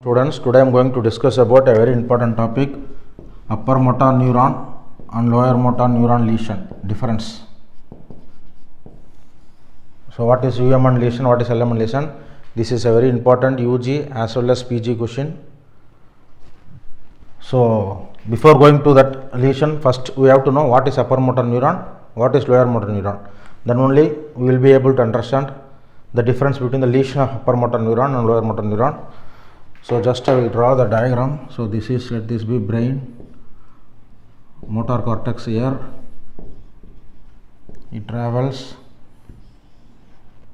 Students, today I am going to discuss about a very important topic, upper motor neuron and lower motor neuron lesion difference. So what is UM1 lesion, what is LM1 lesion? This is a very important UG as well as PG question. So before going to that lesion, first we have to know what is upper motor neuron, what is lower motor neuron. Then only we will be able to understand the difference between the lesion of upper motor neuron and lower motor neuron. So just I will draw the diagram. So this is, let this be brain, motor cortex here, it travels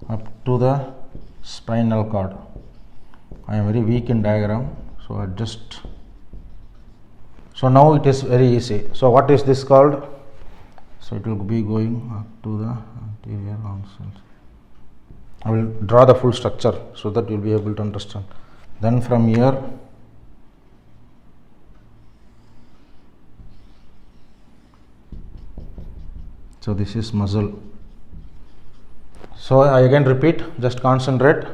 up to the spinal cord. I am very weak in diagram, so adjust. So now it is very easy. So what is this called? So it will be going up to the anterior horn cells. I will draw the full structure so that you will be able to understand. Then from here, so this is muscle. So I again repeat, just concentrate,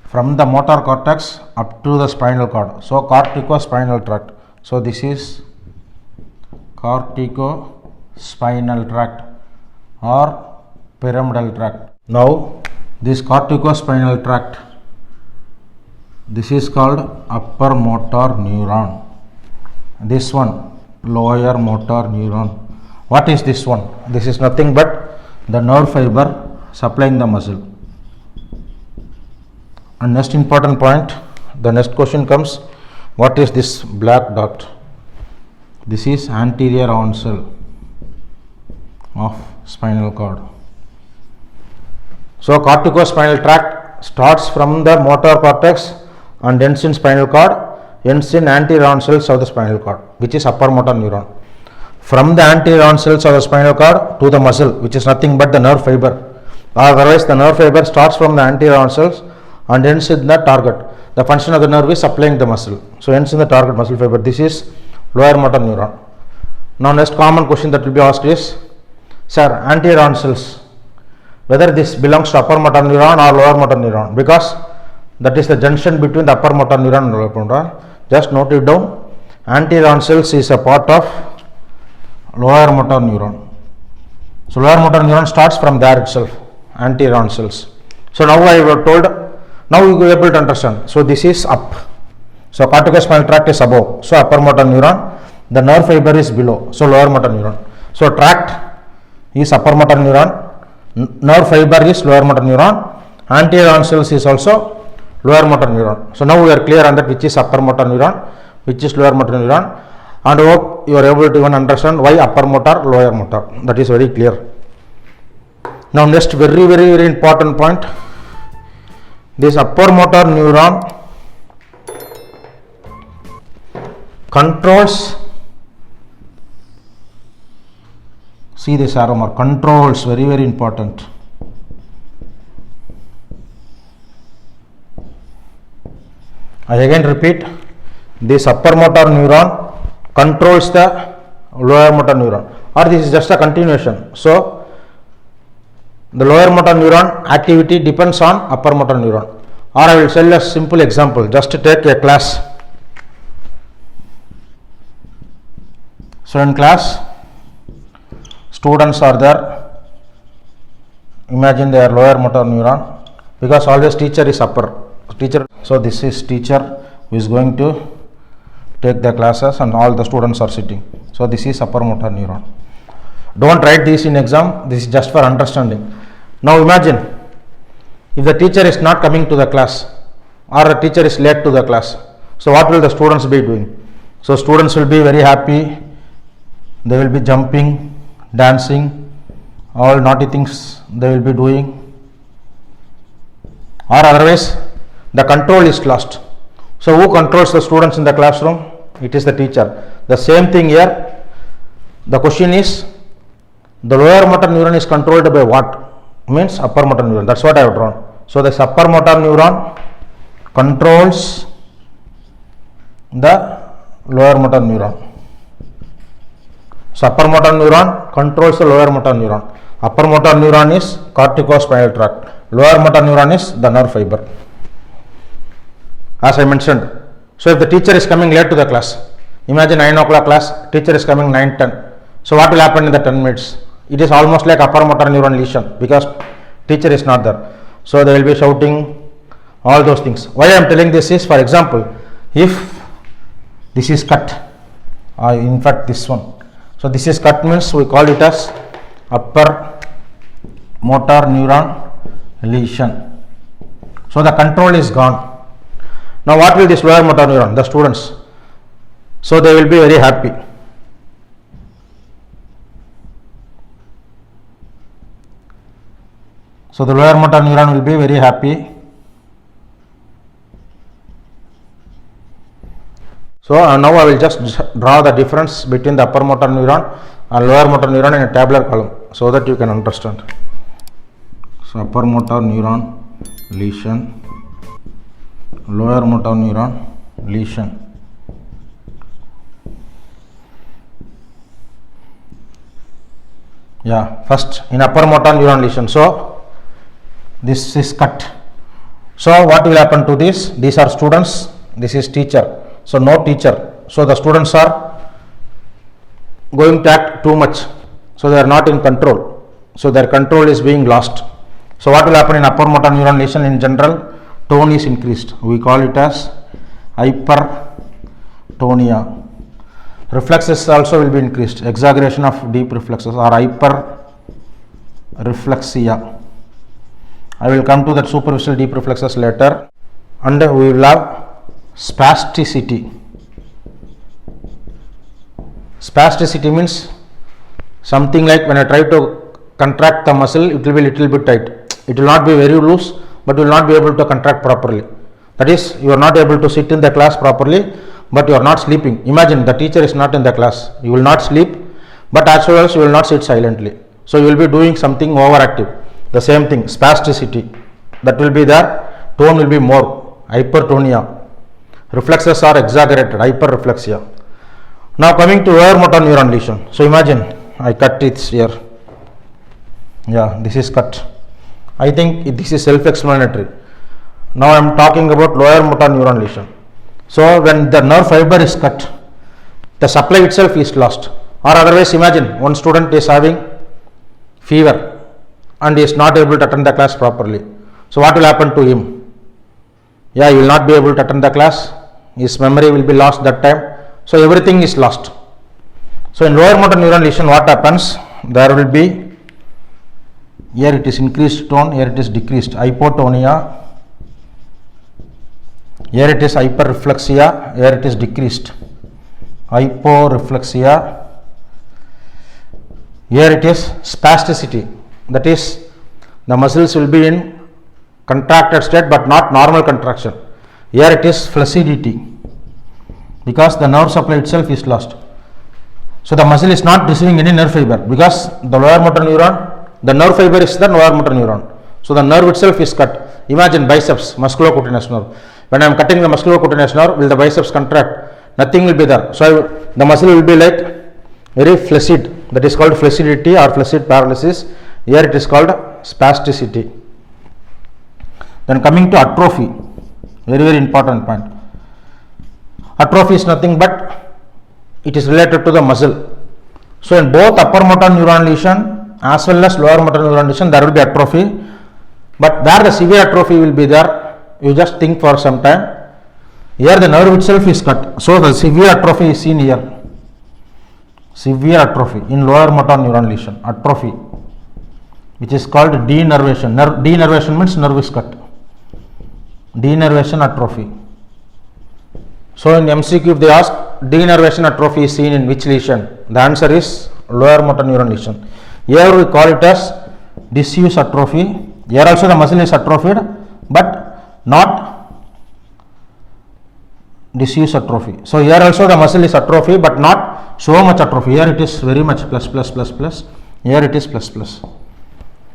from the motor cortex up to the spinal cord. So corticospinal tract. So this is corticospinal tract or pyramidal tract. Now this corticospinal tract, this is called upper motor neuron. This one, lower motor neuron. What is this one? This is nothing but the nerve fiber supplying the muscle. And next important point, the next question comes, what is this black dot? This is anterior horn cell of spinal cord. So corticospinal tract starts from the motor cortex and ends in spinal cord, ends in anterior horn cells of the spinal cord, which is upper motor neuron. From the anterior horn cells of the spinal cord to the muscle, which is nothing but the nerve fiber. Otherwise, the nerve fiber starts from the anterior horn cells and ends in the target. The function of the nerve is supplying the muscle. So ends in the target muscle fiber. This is lower motor neuron. Now next common question that will be asked is, sir, anterior horn cells, whether this belongs to upper motor neuron or lower motor neuron, because that is the junction between the upper motor neuron and lower motor neuron. Just note it down. Anterior horn cells is a part of lower motor neuron. So lower motor neuron starts from there itself, anterior horn cells. So now I have told, now you will be able to understand. So this is up. So corticospinal tract is above. So upper motor neuron. The nerve fiber is below. So lower motor neuron. So tract is upper motor neuron. Nerve fiber is lower motor neuron. Anterior horn cells is also lower motor neuron. So now we are clear on that which is upper motor neuron, which is lower motor neuron, and hope you are able to even understand why upper motor, lower motor. That is very clear. Now next very important point, this upper motor neuron controls, see this arrow mark, controls, very important. I again repeat, this upper motor neuron controls the lower motor neuron, or this is just a continuation. So the lower motor neuron activity depends on upper motor neuron. Or I will tell a simple example, just to take a class. So in class, students are there. Imagine they are lower motor neuron, because always teacher is upper. Teacher, so this is teacher who is going to take the classes and all the students are sitting. So this is upper motor neuron. Don't write this in exam, this is just for understanding. Now imagine if the teacher is not coming to the class, or the teacher is late to the class. So what will the students be doing? So students will be very happy, they will be jumping, dancing, all naughty things they will be doing, or otherwise the control is lost. So who controls the students in the classroom? It is the teacher. The same thing here. The question is, the lower motor neuron is controlled by what? Means upper motor neuron. That's what I have drawn. So this upper motor neuron controls the lower motor neuron. So upper motor neuron controls the lower motor neuron. Upper motor neuron is corticospinal tract. Lower motor neuron is the nerve fiber. As I mentioned, So if the teacher is coming late to the class, imagine 9 o'clock class, teacher is coming 9:10. So what will happen in the 10 minutes? It is almost like upper motor neuron lesion because teacher is not there. So they will be shouting, all those things. Why I am telling this is, for example, if this is cut, in fact this one. So this is cut means we call it as upper motor neuron lesion. So the control is gone. Now what will this lower motor neuron, the students? So they will be very happy. So the lower motor neuron will be very happy. So now I will just draw the difference between the upper motor neuron and lower motor neuron in a tabular column so that you can understand. So upper motor neuron lesion, lower motor neuron lesion. Yeah, first in upper motor neuron lesion. So this is cut. So what will happen to this? These are students, this is teacher. So no teacher. So the students are going to act too much. So they are not in control. So their control is being lost. So what will happen in upper motor neuron lesion in general? Tone is increased. We call it as hypertonia. Reflexes also will be increased. Exaggeration of deep reflexes or hyperreflexia. I will come to that superficial deep reflexes later. And we will have spasticity. Spasticity means something like when I try to contract the muscle, it will be little bit tight. It will not be very loose, but you will not be able to contract properly. That is, you are not able to sit in the class properly, but you are not sleeping. Imagine the teacher is not in the class. You will not sleep, but as well as you will not sit silently. So you will be doing something overactive. The same thing, spasticity, that will be there. Tone will be more, hypertonia. Reflexes are exaggerated, hyperreflexia. Now coming to lower motor neuron lesion. So imagine I cut it here. Yeah, this is cut. I think this is self-explanatory. Now I am talking about lower motor neuron lesion. So when the nerve fiber is cut, the supply itself is lost. Or otherwise, imagine one student is having fever and is not able to attend the class properly. So what will happen to him? Yeah, he will not be able to attend the class. His memory will be lost that time. So everything is lost. So in lower motor neuron lesion, what happens? There will be, here it is increased tone, here it is decreased, hypotonia. Here it is hyperreflexia, here it is decreased, hyporeflexia. Here it is spasticity, that is the muscles will be in contracted state but not normal contraction. Here it is flaccidity because the nerve supply itself is lost. So the muscle is not receiving any nerve fiber because the lower motor neuron, the nerve fiber is the lower motor neuron. So the nerve itself is cut. Imagine biceps, musculocutaneous nerve. When I am cutting the musculocutaneous nerve, will the biceps contract? Nothing will be there. So the muscle will be like very flaccid. That is called flaccidity or flaccid paralysis. Here it is called spasticity. Then coming to atrophy, very important point. Atrophy is nothing but it is related to the muscle. So in both upper motor neuron lesion as well as lower motor neuron lesion, there will be atrophy. But where the severe atrophy will be there, you just think for some time. Here the nerve itself is cut. So the severe atrophy is seen here. Severe atrophy in lower motor neuron lesion, atrophy, which is called denervation. Denervation means nerve is cut. Denervation atrophy. So in MCQ if they ask denervation atrophy is seen in which lesion, the answer is lower motor neuron lesion. Here we call it as disuse atrophy. Here also the muscle is atrophied but not disuse atrophy. So here also the muscle is atrophy but not so much atrophy. Here it is very much plus. Here it is plus.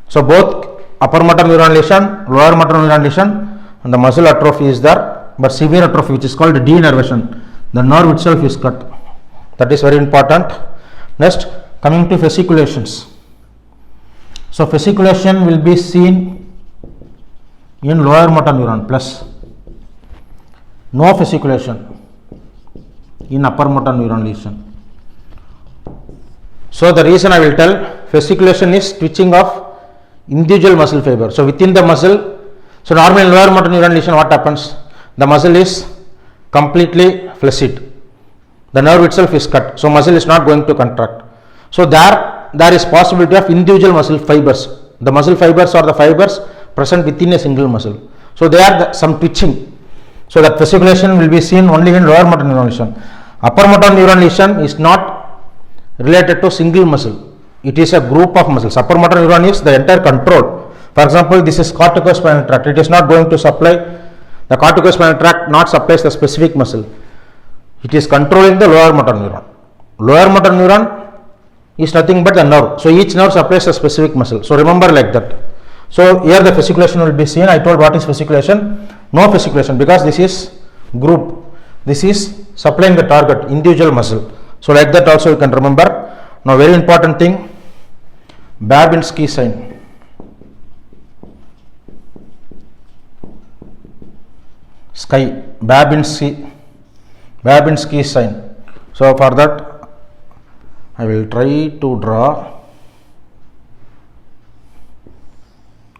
So both upper motor neuron lesion, lower motor neuron lesion, and the muscle atrophy is there. But severe atrophy, which is called denervation, the nerve itself is cut. That is very important. Next, coming to fasciculations. So fasciculation will be seen in lower motor neuron plus. No fasciculation. in upper motor neuron lesion. So the reason I will tell, fasciculation is twitching of individual muscle fiber. So within the muscle, so normally in lower motor neuron lesion what happens? The muscle is completely flaccid. The nerve itself is cut. So muscle is not going to contract. So there is possibility of individual muscle fibers. The muscle fibers are the fibers present within a single muscle. So there are some twitching. So that fasciculation will be seen only in lower motor neuron lesion. Upper motor neuron lesion is not related to single muscle. It is a group of muscles. Upper motor neuron is the entire control. For example, this is corticospinal tract. It is not going to supply, the corticospinal tract not supplies the specific muscle. It is controlling the lower motor neuron. Lower motor neuron is nothing but the nerve. So each nerve supplies a specific muscle. So remember like that. So here the fasciculation will be seen. I told what is fasciculation. No fasciculation because this is group. This is supplying the target, individual muscle. So like that also you can remember. Now very important thing, Babinski sign. Sky, Babinski sign. So for that I will try to draw.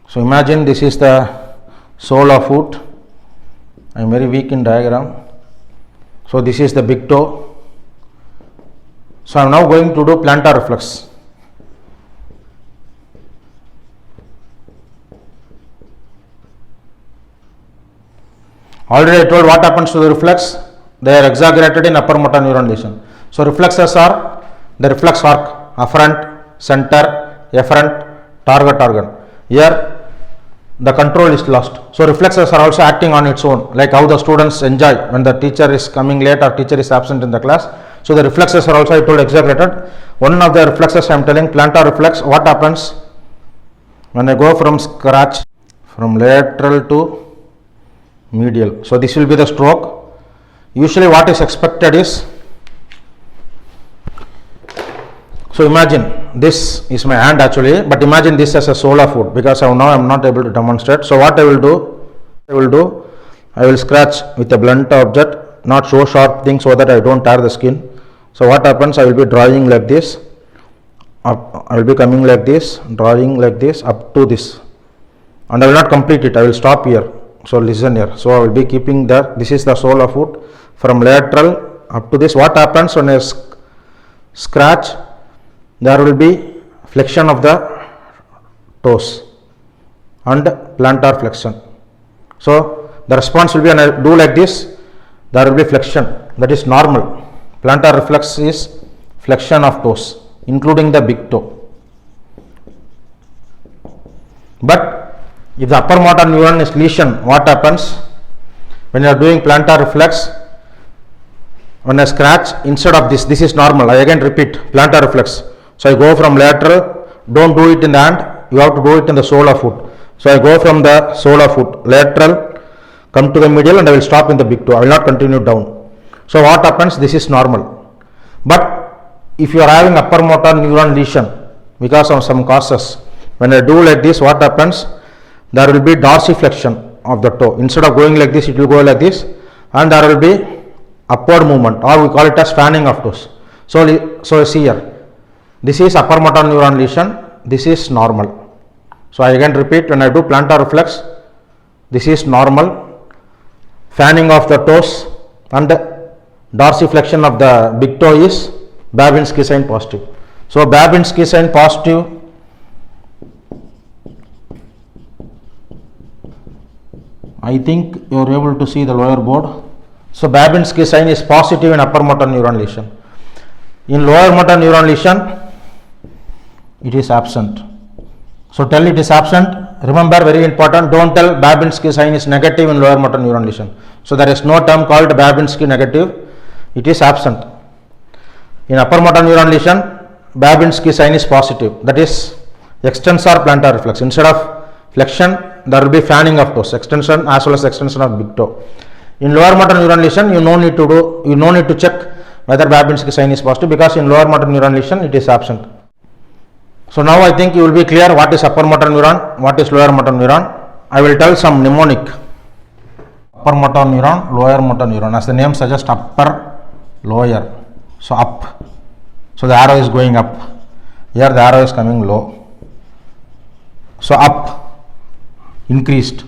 So imagine this is the sole of foot. I am very weak in diagram. So this is the big toe. So I am now going to do plantar reflex. Already I told what happens to the reflex. They are exaggerated in upper motor neuron lesion. So reflexes are the reflex arc, afferent, center, efferent, target organ. Here the control is lost. So reflexes are also acting on its own, like how the students enjoy when the teacher is coming late or teacher is absent in the class. So the reflexes are also, I told, exaggerated. One of the reflexes I am telling, plantar reflex, what happens when I go from scratch from lateral to medial. So this will be the stroke. Usually what is expected is, so imagine this is my hand actually, but imagine this as a sole of foot because now I am not able to demonstrate. So what I will do, I will scratch with a blunt object, not so sharp thing so that I don't tear the skin. So what happens, I will be drawing like this, up, I will be coming like this, drawing like this up to this, and I will not complete it, I will stop here. So listen here. So I will be keeping there, this is the sole of foot from lateral up to this. What happens when I scratch, there will be flexion of the toes and plantar flexion. So the response will be, when I do like this, there will be flexion, that is normal. Plantar reflex is flexion of toes, including the big toe. But if the upper motor neuron is lesion, what happens when you are doing plantar reflex? When I scratch, instead of this is normal. I again repeat, plantar reflex. So I go from lateral, don't do it in the hand, you have to do it in the sole of foot. So I go from the sole of foot, lateral, come to the medial, and I will stop in the big toe. I will not continue down. So what happens? This is normal. But if you are having upper motor neuron lesion because of some causes, when I do like this, what happens? There will be dorsiflexion of the toe. Instead of going like this, it will go like this, and there will be upward movement, or we call it as fanning of toes. So see here, this is upper motor neuron lesion, this is normal. So I again repeat, when I do plantar reflex, this is normal, fanning of the toes and dorsiflexion of the big toe is Babinski sign positive. So Babinski sign positive, I think you are able to see the lower board. So Babinski sign is positive in upper motor neuron lesion. In lower motor neuron lesion, it is absent. So tell it is absent. Remember, very important, don't tell Babinski sign is negative in lower motor neuron lesion. So there is no term called Babinski negative. It is absent. In upper motor neuron lesion, Babinski sign is positive. That is extensor plantar reflex. Instead of flexion, there will be fanning of toes, extension as well as extension of big toe. In lower motor neuron lesion, you no need to check whether Babinski sign is positive because in lower motor neuron lesion it is absent. So now I think you will be clear what is upper motor neuron, what is lower motor neuron. I will tell some mnemonic. Upper motor neuron, lower motor neuron. As the name suggests, upper lower, so up, so the arrow is going up. Here the arrow is coming low, so up, increased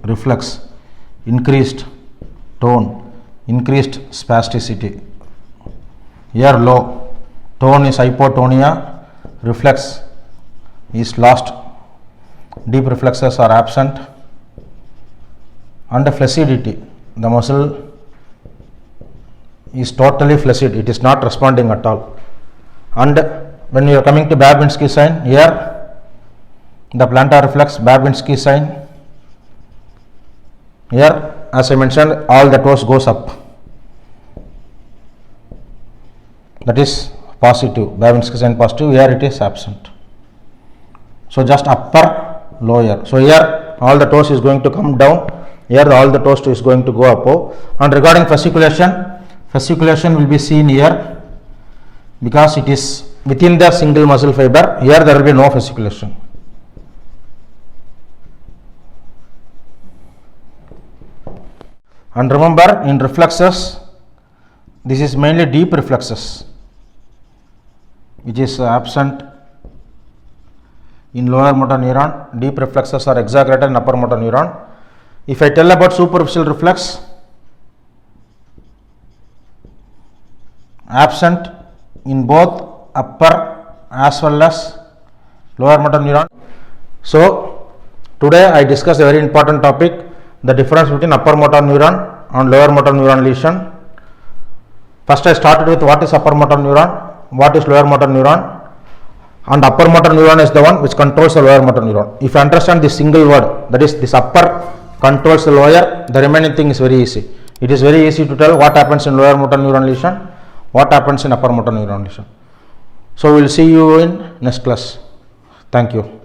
reflex, increased tone, increased spasticity. Here low, tone is hypotonia, reflex is lost, deep reflexes are absent, and flaccidity, the muscle is totally flaccid, it is not responding at all. And when you are coming to Babinski sign, here the plantar reflex, Babinski sign, here as I mentioned, all the toes goes up, that is positive, Babinski sign positive, here it is absent. So just upper, lower, so here all the toes is going to come down, here all the toes is going to go up. And regarding fasciculation, fasciculation will be seen here because it is within the single muscle fiber, here there will be no fasciculation. And remember, in reflexes, this is mainly deep reflexes which is absent in lower motor neuron, deep reflexes are exaggerated in upper motor neuron. If I tell about superficial reflex, absent in both upper as well as lower motor neuron. So today I discussed a very important topic, the difference between upper motor neuron and lower motor neuron lesion. First I started with what is upper motor neuron, what is lower motor neuron, and upper motor neuron is the one which controls the lower motor neuron. If you understand this single word, that is this upper controls the lower, the remaining thing is very easy. It is very easy to tell what happens in lower motor neuron lesion, what happens in upper motor neuron lesion. So we will see you in next class. Thank you.